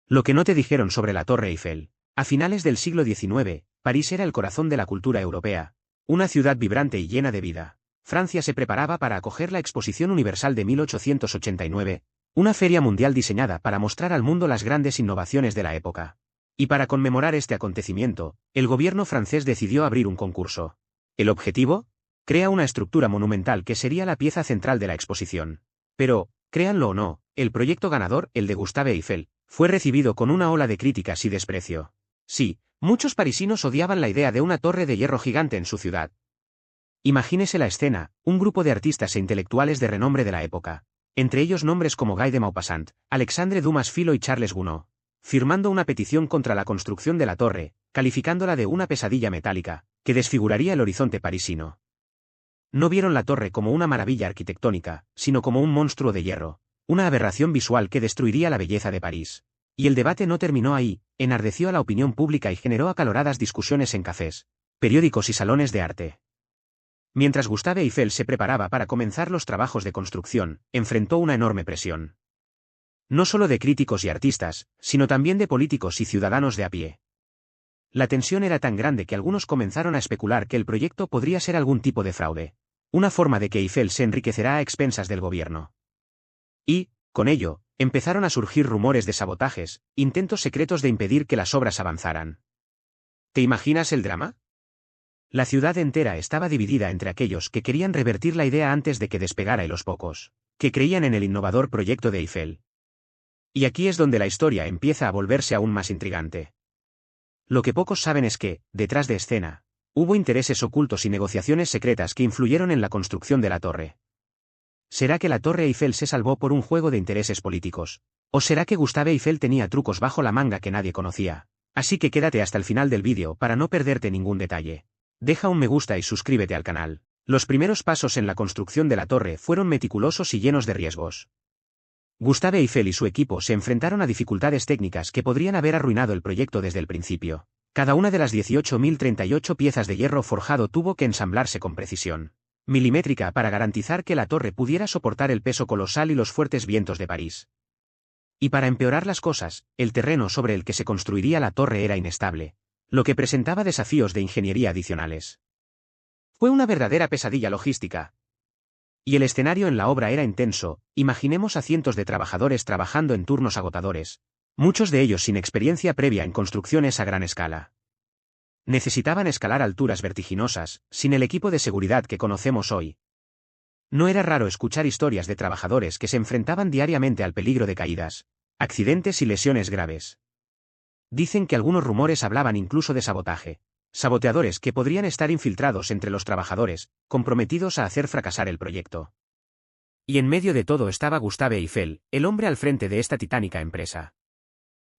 Lo que no te dijeron sobre la Torre Eiffel. A finales del siglo XIX, París era el corazón de la cultura europea. Una ciudad vibrante y llena de vida. Francia se preparaba para acoger la Exposición Universal de 1889, una feria mundial diseñada para mostrar al mundo las grandes innovaciones de la época. Y para conmemorar este acontecimiento, el gobierno francés decidió abrir un concurso. ¿El objetivo? Crea una estructura monumental que sería la pieza central de la exposición. Pero, créanlo o no, el proyecto ganador, el de Gustave Eiffel, fue recibido con una ola de críticas y desprecio. Sí, muchos parisinos odiaban la idea de una torre de hierro gigante en su ciudad. Imagínese la escena, un grupo de artistas e intelectuales de renombre de la época, entre ellos nombres como Guy de Maupassant, Alexandre Dumas Filo y Charles Gounod, firmando una petición contra la construcción de la torre, calificándola de una pesadilla metálica, que desfiguraría el horizonte parisino. No vieron la torre como una maravilla arquitectónica, sino como un monstruo de hierro, una aberración visual que destruiría la belleza de París. Y el debate no terminó ahí, enardeció a la opinión pública y generó acaloradas discusiones en cafés, periódicos y salones de arte. Mientras Gustave Eiffel se preparaba para comenzar los trabajos de construcción, enfrentó una enorme presión. No solo de críticos y artistas, sino también de políticos y ciudadanos de a pie. La tensión era tan grande que algunos comenzaron a especular que el proyecto podría ser algún tipo de fraude, una forma de que Eiffel se enriquecerá a expensas del gobierno. Y, con ello, empezaron a surgir rumores de sabotajes, intentos secretos de impedir que las obras avanzaran. ¿Te imaginas el drama? La ciudad entera estaba dividida entre aquellos que querían revertir la idea antes de que despegara y los pocos, que creían en el innovador proyecto de Eiffel. Y aquí es donde la historia empieza a volverse aún más intrigante. Lo que pocos saben es que, detrás de escena, hubo intereses ocultos y negociaciones secretas que influyeron en la construcción de la torre. ¿Será que la Torre Eiffel se salvó por un juego de intereses políticos? ¿O será que Gustave Eiffel tenía trucos bajo la manga que nadie conocía? Así que quédate hasta el final del vídeo para no perderte ningún detalle. Deja un me gusta y suscríbete al canal. Los primeros pasos en la construcción de la torre fueron meticulosos y llenos de riesgos. Gustave Eiffel y su equipo se enfrentaron a dificultades técnicas que podrían haber arruinado el proyecto desde el principio. Cada una de las 18.038 piezas de hierro forjado tuvo que ensamblarse con precisión milimétrica para garantizar que la torre pudiera soportar el peso colosal y los fuertes vientos de París. Y para empeorar las cosas, el terreno sobre el que se construiría la torre era inestable, lo que presentaba desafíos de ingeniería adicionales. Fue una verdadera pesadilla logística. Y el escenario en la obra era intenso, imaginemos a cientos de trabajadores trabajando en turnos agotadores, muchos de ellos sin experiencia previa en construcciones a gran escala. Necesitaban escalar alturas vertiginosas, sin el equipo de seguridad que conocemos hoy. No era raro escuchar historias de trabajadores que se enfrentaban diariamente al peligro de caídas, accidentes y lesiones graves. Dicen que algunos rumores hablaban incluso de sabotaje, saboteadores que podrían estar infiltrados entre los trabajadores, comprometidos a hacer fracasar el proyecto. Y en medio de todo estaba Gustave Eiffel, el hombre al frente de esta titánica empresa.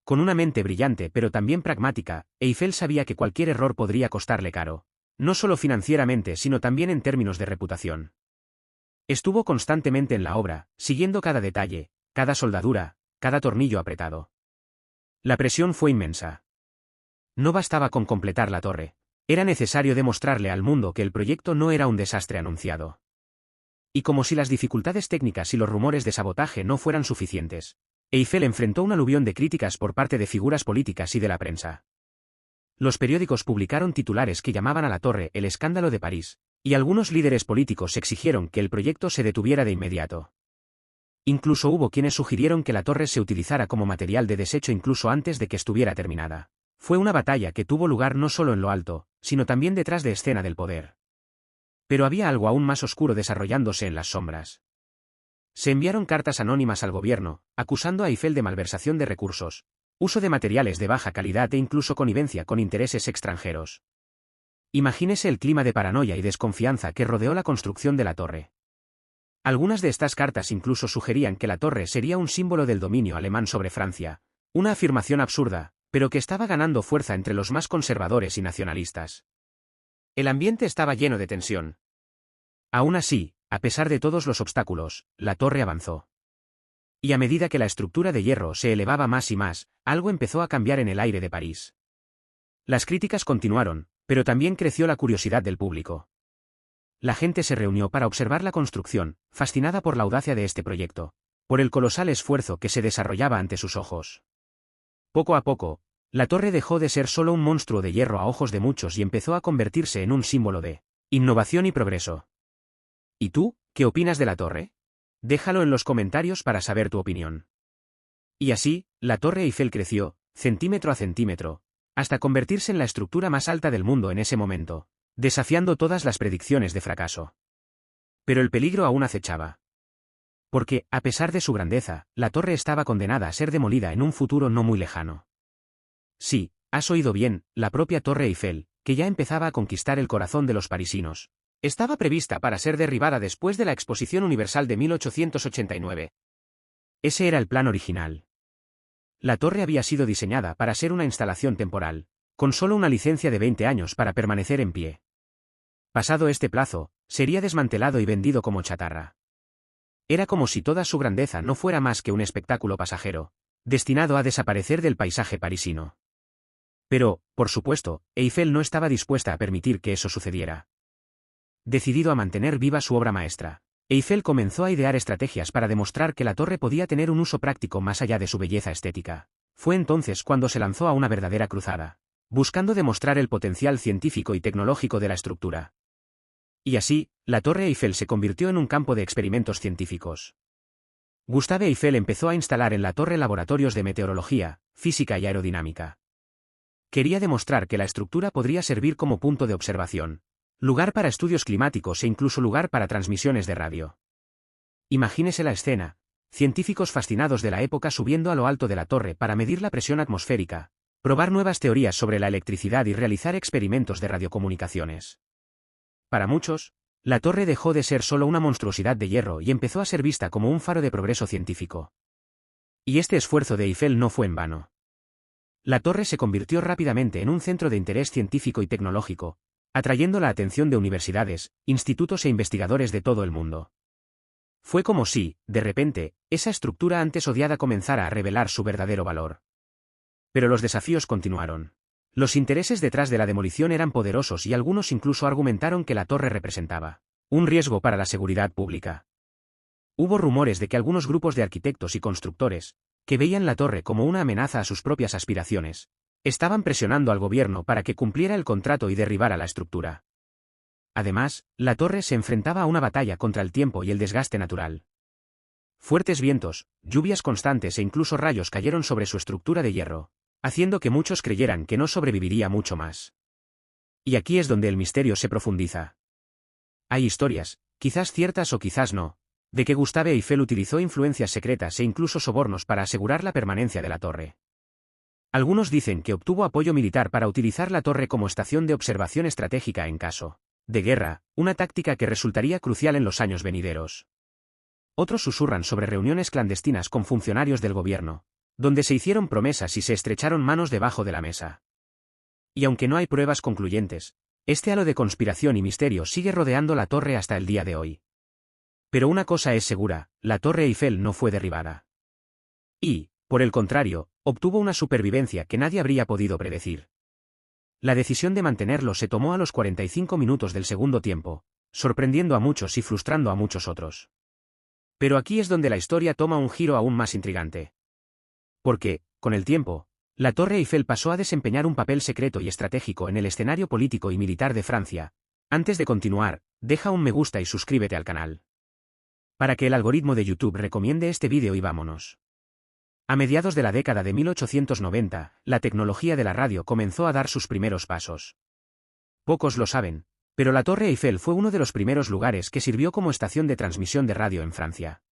Con una mente brillante pero también pragmática, Eiffel sabía que cualquier error podría costarle caro, no solo financieramente sino también en términos de reputación. Estuvo constantemente en la obra, siguiendo cada detalle, cada soldadura, cada tornillo apretado. La presión fue inmensa. No bastaba con completar la torre, era necesario demostrarle al mundo que el proyecto no era un desastre anunciado. Y como si las dificultades técnicas y los rumores de sabotaje no fueran suficientes, Eiffel enfrentó un aluvión de críticas por parte de figuras políticas y de la prensa. Los periódicos publicaron titulares que llamaban a la torre el escándalo de París, y algunos líderes políticos exigieron que el proyecto se detuviera de inmediato. Incluso hubo quienes sugirieron que la torre se utilizara como material de desecho incluso antes de que estuviera terminada. Fue una batalla que tuvo lugar no solo en lo alto, sino también detrás de escena del poder. Pero había algo aún más oscuro desarrollándose en las sombras. Se enviaron cartas anónimas al gobierno, acusando a Eiffel de malversación de recursos, uso de materiales de baja calidad e incluso connivencia con intereses extranjeros. Imagínese el clima de paranoia y desconfianza que rodeó la construcción de la torre. Algunas de estas cartas incluso sugerían que la torre sería un símbolo del dominio alemán sobre Francia, una afirmación absurda, pero que estaba ganando fuerza entre los más conservadores y nacionalistas. El ambiente estaba lleno de tensión. Aún así, a pesar de todos los obstáculos, la torre avanzó. Y a medida que la estructura de hierro se elevaba más y más, algo empezó a cambiar en el aire de París. Las críticas continuaron, pero también creció la curiosidad del público. La gente se reunió para observar la construcción, fascinada por la audacia de este proyecto, por el colosal esfuerzo que se desarrollaba ante sus ojos. Poco a poco, la torre dejó de ser solo un monstruo de hierro a ojos de muchos y empezó a convertirse en un símbolo de innovación y progreso. ¿Y tú, qué opinas de la torre? Déjalo en los comentarios para saber tu opinión. Y así, la Torre Eiffel creció, centímetro a centímetro, hasta convertirse en la estructura más alta del mundo en ese momento, desafiando todas las predicciones de fracaso. Pero el peligro aún acechaba. Porque, a pesar de su grandeza, la torre estaba condenada a ser demolida en un futuro no muy lejano. Sí, has oído bien, la propia Torre Eiffel, que ya empezaba a conquistar el corazón de los parisinos, estaba prevista para ser derribada después de la Exposición Universal de 1889. Ese era el plan original. La torre había sido diseñada para ser una instalación temporal, con solo una licencia de 20 años para permanecer en pie. Pasado este plazo, sería desmantelado y vendido como chatarra. Era como si toda su grandeza no fuera más que un espectáculo pasajero, destinado a desaparecer del paisaje parisino. Pero, por supuesto, Eiffel no estaba dispuesta a permitir que eso sucediera. Decidido a mantener viva su obra maestra, Eiffel comenzó a idear estrategias para demostrar que la torre podía tener un uso práctico más allá de su belleza estética. Fue entonces cuando se lanzó a una verdadera cruzada, buscando demostrar el potencial científico y tecnológico de la estructura. Y así, la Torre Eiffel se convirtió en un campo de experimentos científicos. Gustave Eiffel empezó a instalar en la torre laboratorios de meteorología, física y aerodinámica. Quería demostrar que la estructura podría servir como punto de observación, lugar para estudios climáticos e incluso lugar para transmisiones de radio. Imagínese la escena: científicos fascinados de la época subiendo a lo alto de la torre para medir la presión atmosférica, probar nuevas teorías sobre la electricidad y realizar experimentos de radiocomunicaciones. Para muchos, la torre dejó de ser solo una monstruosidad de hierro y empezó a ser vista como un faro de progreso científico. Y este esfuerzo de Eiffel no fue en vano. La torre se convirtió rápidamente en un centro de interés científico y tecnológico, atrayendo la atención de universidades, institutos e investigadores de todo el mundo. Fue como si, de repente, esa estructura antes odiada comenzara a revelar su verdadero valor. Pero los desafíos continuaron. Los intereses detrás de la demolición eran poderosos y algunos incluso argumentaron que la torre representaba un riesgo para la seguridad pública. Hubo rumores de que algunos grupos de arquitectos y constructores, que veían la torre como una amenaza a sus propias aspiraciones, estaban presionando al gobierno para que cumpliera el contrato y derribara la estructura. Además, la torre se enfrentaba a una batalla contra el tiempo y el desgaste natural. Fuertes vientos, lluvias constantes e incluso rayos cayeron sobre su estructura de hierro, haciendo que muchos creyeran que no sobreviviría mucho más. Y aquí es donde el misterio se profundiza. Hay historias, quizás ciertas o quizás no, de que Gustave Eiffel utilizó influencias secretas e incluso sobornos para asegurar la permanencia de la torre. Algunos dicen que obtuvo apoyo militar para utilizar la torre como estación de observación estratégica en caso de guerra, una táctica que resultaría crucial en los años venideros. Otros susurran sobre reuniones clandestinas con funcionarios del gobierno, donde se hicieron promesas y se estrecharon manos debajo de la mesa. Y aunque no hay pruebas concluyentes, este halo de conspiración y misterio sigue rodeando la torre hasta el día de hoy. Pero una cosa es segura: la Torre Eiffel no fue derribada. Y, por el contrario, obtuvo una supervivencia que nadie habría podido predecir. La decisión de mantenerlo se tomó a los 45 minutos del segundo tiempo, sorprendiendo a muchos y frustrando a muchos otros. Pero aquí es donde la historia toma un giro aún más intrigante. Porque, con el tiempo, la Torre Eiffel pasó a desempeñar un papel secreto y estratégico en el escenario político y militar de Francia. Antes de continuar, deja un me gusta y suscríbete al canal, para que el algoritmo de YouTube recomiende este vídeo y vámonos. A mediados de la década de 1890, la tecnología de la radio comenzó a dar sus primeros pasos. Pocos lo saben, pero la Torre Eiffel fue uno de los primeros lugares que sirvió como estación de transmisión de radio en Francia.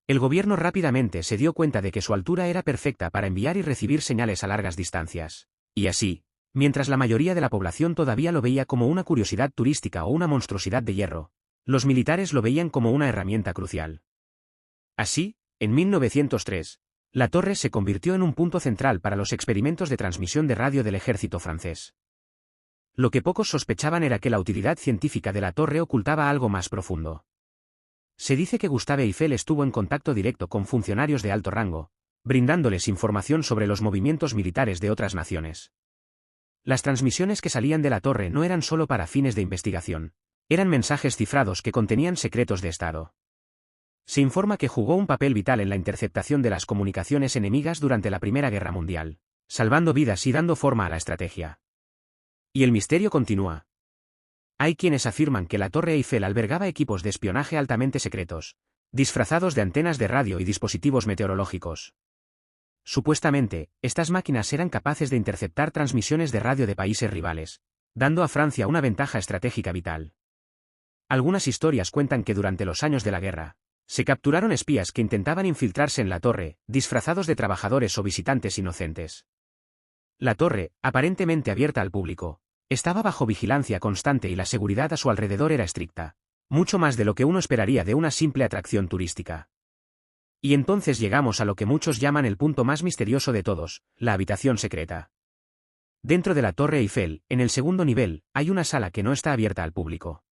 El gobierno rápidamente se dio cuenta de que su altura era perfecta para enviar y recibir señales a largas distancias. Y así, mientras la mayoría de la población todavía lo veía como una curiosidad turística o una monstruosidad de hierro, los militares lo veían como una herramienta crucial. Así, en 1903, la torre se convirtió en un punto central para los experimentos de transmisión de radio del ejército francés. Lo que pocos sospechaban era que la utilidad científica de la torre ocultaba algo más profundo. Se dice que Gustave Eiffel estuvo en contacto directo con funcionarios de alto rango, brindándoles información sobre los movimientos militares de otras naciones. Las transmisiones que salían de la torre no eran solo para fines de investigación, eran mensajes cifrados que contenían secretos de Estado. Se informa que jugó un papel vital en la interceptación de las comunicaciones enemigas durante la Primera Guerra Mundial. salvando vidas y dando forma a la estrategia. Y el misterio continúa. Hay quienes afirman que la Torre Eiffel albergaba equipos de espionaje altamente secretos, disfrazados de antenas de radio y dispositivos meteorológicos. Supuestamente, estas máquinas eran capaces de interceptar transmisiones de radio de países rivales, dando a Francia una ventaja estratégica vital. Algunas historias cuentan que durante los años de la guerra, se capturaron espías que intentaban infiltrarse en la torre, disfrazados de trabajadores o visitantes inocentes. La torre, aparentemente abierta al público, estaba bajo vigilancia constante y la seguridad a su alrededor era estricta, mucho más de lo que uno esperaría de una simple atracción turística. Y entonces llegamos a lo que muchos llaman el punto más misterioso de todos, la habitación secreta. Dentro de la Torre Eiffel, en el segundo nivel, hay una sala que no está abierta al público.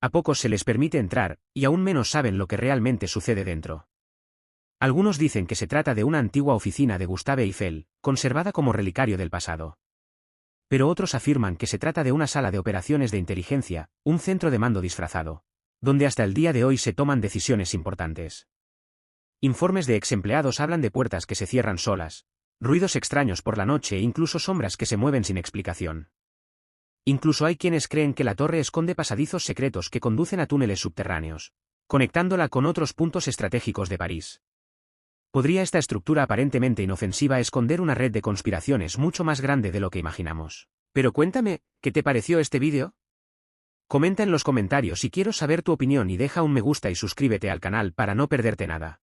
A pocos se les permite entrar, y aún menos saben lo que realmente sucede dentro. Algunos dicen que se trata de una antigua oficina de Gustave Eiffel, conservada como relicario del pasado. Pero otros afirman que se trata de una sala de operaciones de inteligencia, un centro de mando disfrazado, donde hasta el día de hoy se toman decisiones importantes. Informes de ex empleados hablan de puertas que se cierran solas, ruidos extraños por la noche e incluso sombras que se mueven sin explicación. Incluso hay quienes creen que la torre esconde pasadizos secretos que conducen a túneles subterráneos, conectándola con otros puntos estratégicos de París. ¿Podría esta estructura aparentemente inofensiva esconder una red de conspiraciones mucho más grande de lo que imaginamos? Pero cuéntame, ¿qué te pareció este vídeo? Comenta en los comentarios y quiero saber tu opinión y deja un me gusta y suscríbete al canal para no perderte nada.